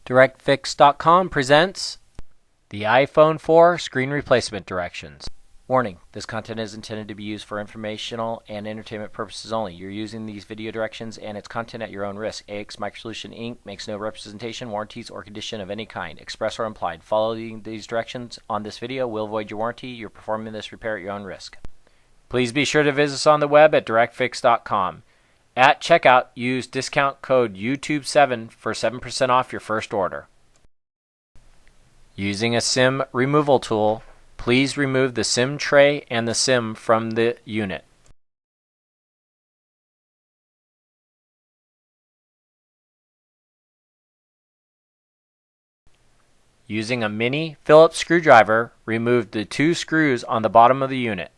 DirectFix.com presents the iPhone 4 screen replacement directions. Warning, this content is intended to be used for informational and entertainment purposes only. You're using these video directions and its content at your own risk. AX Microsolution Inc. makes no representation, warranties, or condition of any kind, express or implied. Following these directions on this video will void your warranty. You're performing this repair at your own risk. Please be sure to visit us on the web at DirectFix.com. At checkout, use discount code YouTube7 for 7% off your first order. Using a SIM removal tool, please remove the SIM tray and the SIM from the unit. Using a mini Phillips screwdriver, remove the two screws on the bottom of the unit.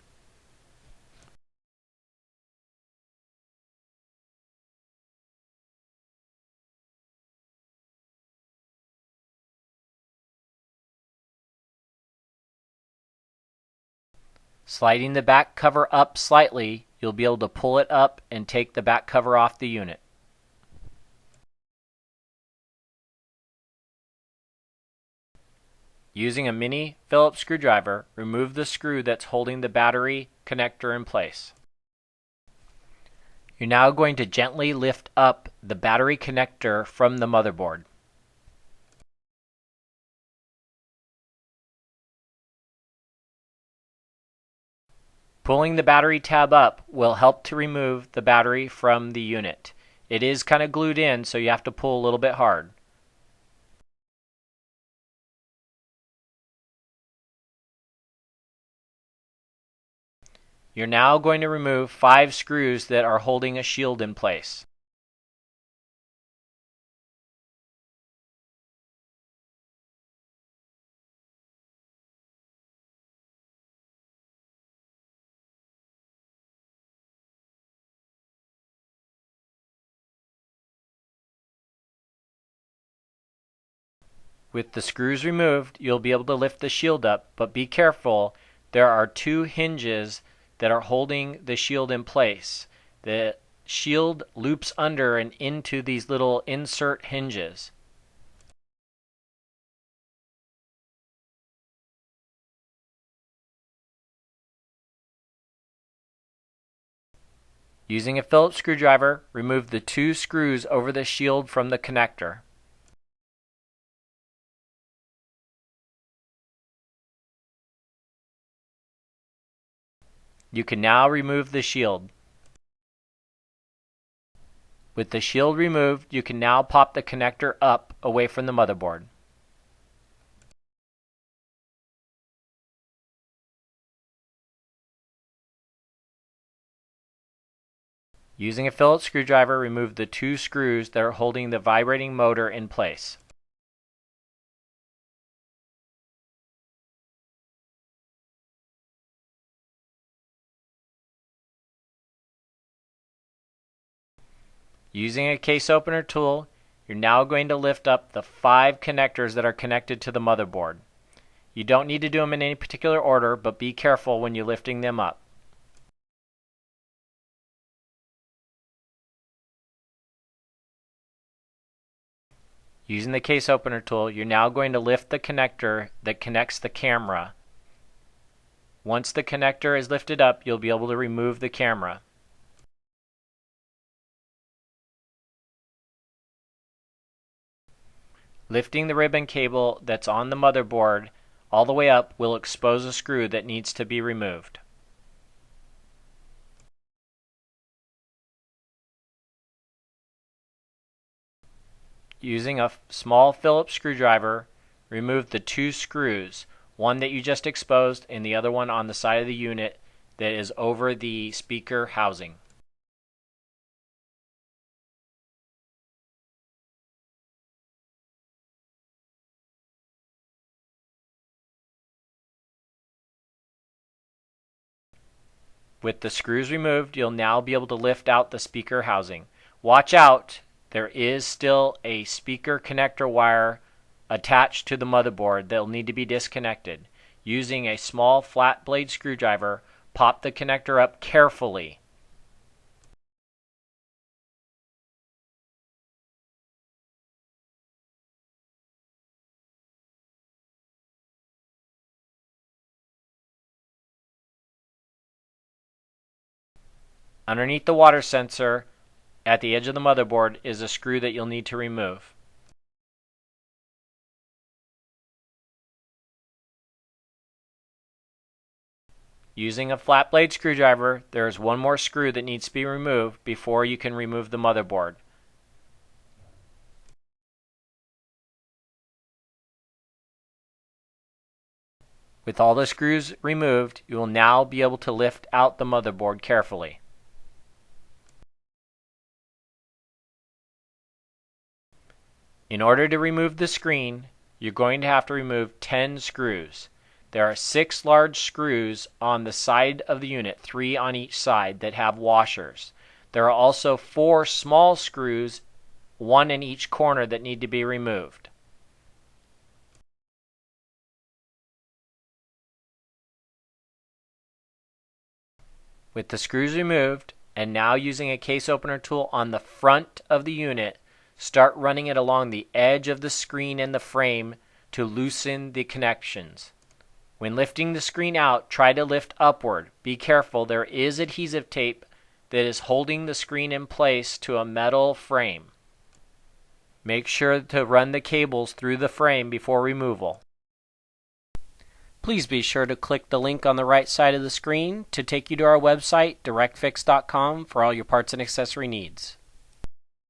Sliding the back cover up slightly, you'll be able to pull it up and take the back cover off the unit. Using a mini Phillips screwdriver, remove the screw that's holding the battery connector in place. You're now going to gently lift up the battery connector from the motherboard. Pulling the battery tab up will help to remove the battery from the unit. It is kind of glued in, so you have to pull a little bit hard. You're now going to remove 5 screws that are holding a shield in place. With the screws removed, you'll be able to lift the shield up, but be careful, there are 2 hinges that are holding the shield in place. The shield loops under and into these little insert hinges. Using a Phillips screwdriver, remove the 2 screws over the shield from the connector. You can now remove the shield. With the shield removed, you can now pop the connector up away from the motherboard. Using a Phillips screwdriver, remove the 2 screws that are holding the vibrating motor in place. Using a case opener tool, you're now going to lift up the 5 connectors that are connected to the motherboard. You don't need to do them in any particular order, but be careful when you're lifting them up. Using the case opener tool, you're now going to lift the connector that connects the camera. Once the connector is lifted up, you'll be able to remove the camera. Lifting the ribbon cable that's on the motherboard all the way up will expose a screw that needs to be removed. Using a small Phillips screwdriver, remove the 2 screws, one that you just exposed and the other one on the side of the unit that is over the speaker housing. With the screws removed, you'll now be able to lift out the speaker housing. Watch out, there is still a speaker connector wire attached to the motherboard that will need to be disconnected. Using a small flat blade screwdriver, pop the connector up carefully. Underneath the water sensor at the edge of the motherboard is a screw that you'll need to remove. Using a flat blade screwdriver, there is one more screw that needs to be removed before you can remove the motherboard. With all the screws removed, you will now be able to lift out the motherboard carefully. In order to remove the screen, you're going to have to remove 10 screws. There are 6 large screws on the side of the unit, 3 on each side, that have washers. There are also 4 small screws, 1 in each corner, that need to be removed. With the screws removed, and now using a case opener tool on the front of the unit, start running it along the edge of the screen and the frame to loosen the connections. When lifting the screen out, try to lift upward. Be careful, there is adhesive tape that is holding the screen in place to a metal frame. Make sure to run the cables through the frame before removal. Please be sure to click the link on the right side of the screen to take you to our website, DirectFix.com, for all your parts and accessory needs.